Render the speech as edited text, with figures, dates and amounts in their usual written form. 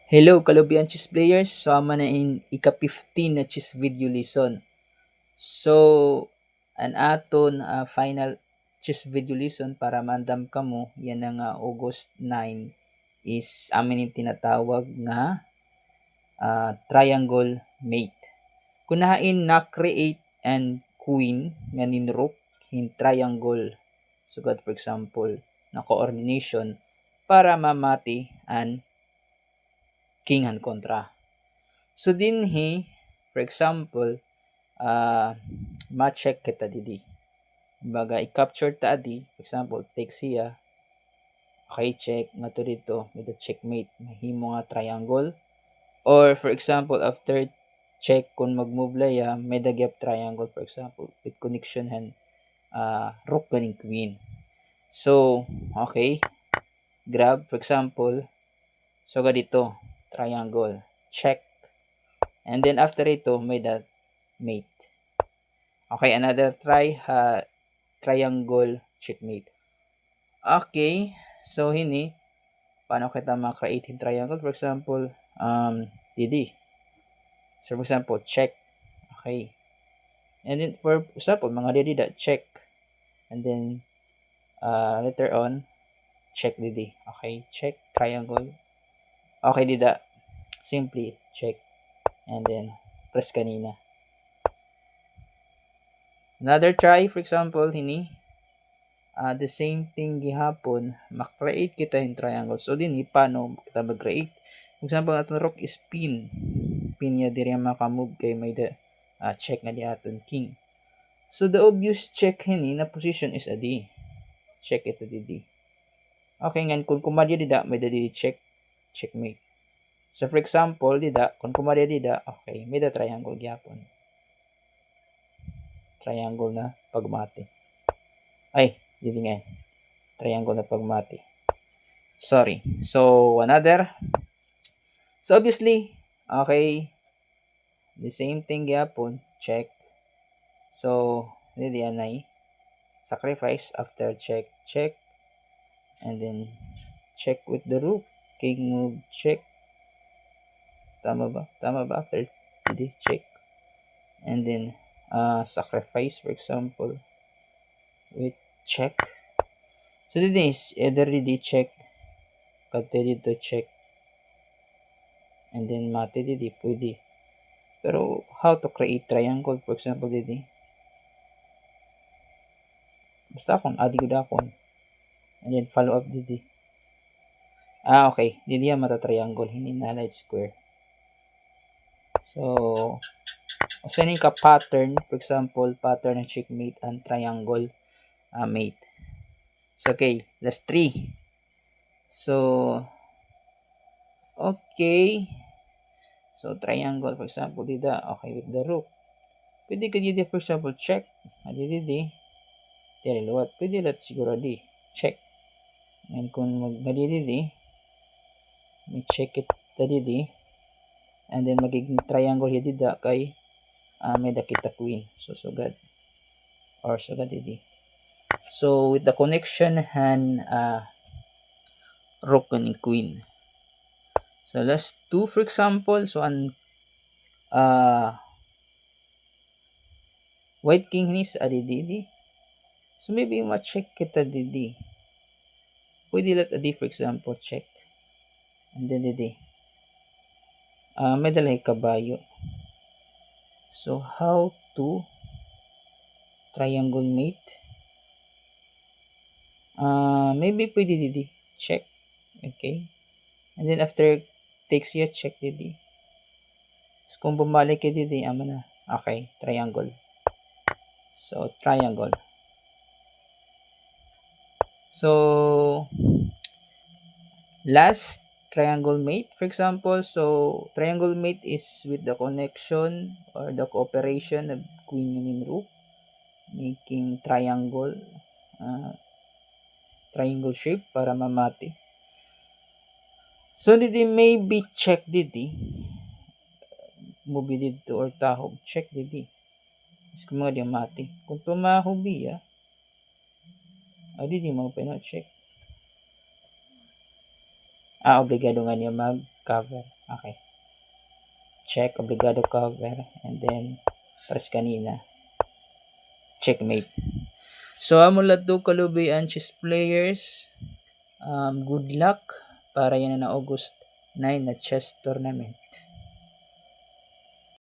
Hello, kalubian chess players. So, ama na in ika-15 na chess video lesson. So, an aton final chess video lesson para maandam kamo, yan nga August 9 is amin yung tinatawag nga triangle mate. Kunain na create and queen nga nin rook in triangle. So, God, for example, na coordination para mamati an king han kontra. So dinhi, for example, ma-check kita didi. Baga i-capture ta adi, for example, take siya, okay, check nga to dito, with the checkmate, mahimo nga triangle. Or for example, after check kung mag-move laya, may dagyap triangle, for example, with connection han rook ganing queen. So, okay, grab, for example, so ga dito, triangle, check. And then after ito, may that mate. Okay, another triangle checkmate. Okay, so hini, paano kita ma-create in triangle? For example, DD. So for example, check. Okay. And then for example, mga DD that check. And then later on, check DD. Okay, check triangle. Okay, dida. Simply check. And then press kanina. Another try, for example, hini, the same thing gihapon, mag-create kita in triangle. So, din, paano kita mag-create? For example, atong rook is pin. Pin niya diri maka-move kay may check nga di aton king. So, the obvious check hini na position is a D. Check ito di. Okay, ngan kung kumadya dida, may di check, checkmate. So, for example, dida, kung kumadya dida, okay, may da triangle gihapon. Triangle na pagmati. Ay, dili nga. Triangle na pagmati. Sorry. So, another. So, obviously, okay, the same thing yapon, check. So, hindi anay. Sacrifice after check, check. And then, check with the rook. King move, check. Tama ba? Tama ba? After, hindi, check. And then, sacrifice, for example, with check. So, this is either di check, kate dito check, and then mate di pwede. Pero how to create triangle, for example, didi, basta akong adi ko dakon, and then follow up didi. Okay, didi yan mata triangle, hindi na light square. So sending ka pattern, for example, pattern ng checkmate and triangle mate. So okay, last 3. So okay, so triangle, for example, dida, okay, with the rook. Pwede ka didi, for example, check. Didi, dili luwat. Pwede lat siguro di, check. And kung mag-didi, may check it didi. And then magiging triangle yun dida kay may dakita queen. So, sugad. Or sugad didi. So, with the connection han rook and queen. So, last 2, for example. So, an white king is didi. So, maybe ma-check kita didi. Pwede let adi, for example, check. And then didi. May dalay kabayo. So, how to triangle mate? Maybe pwede didi. Check. Okay. And then after takes siya, check didi. So, kung bumalik ka didi, ama na. Okay, triangle. So, triangle. So, last triangle mate, for example. So, triangle mate is with the connection or the cooperation of queen and rook, making triangle shape para mamati. So, didi maybe check didi. Mubi dito or tahob. Check didi. Is kung mga di mati. Kung tumahobi didi mo pa check. Obligado nga niya mag-cover. Okay. Check, obligado cover, and then pares kanina. Checkmate. So amo ladto kalubay ang chess players. Good luck para yan na August 9 na chess tournament.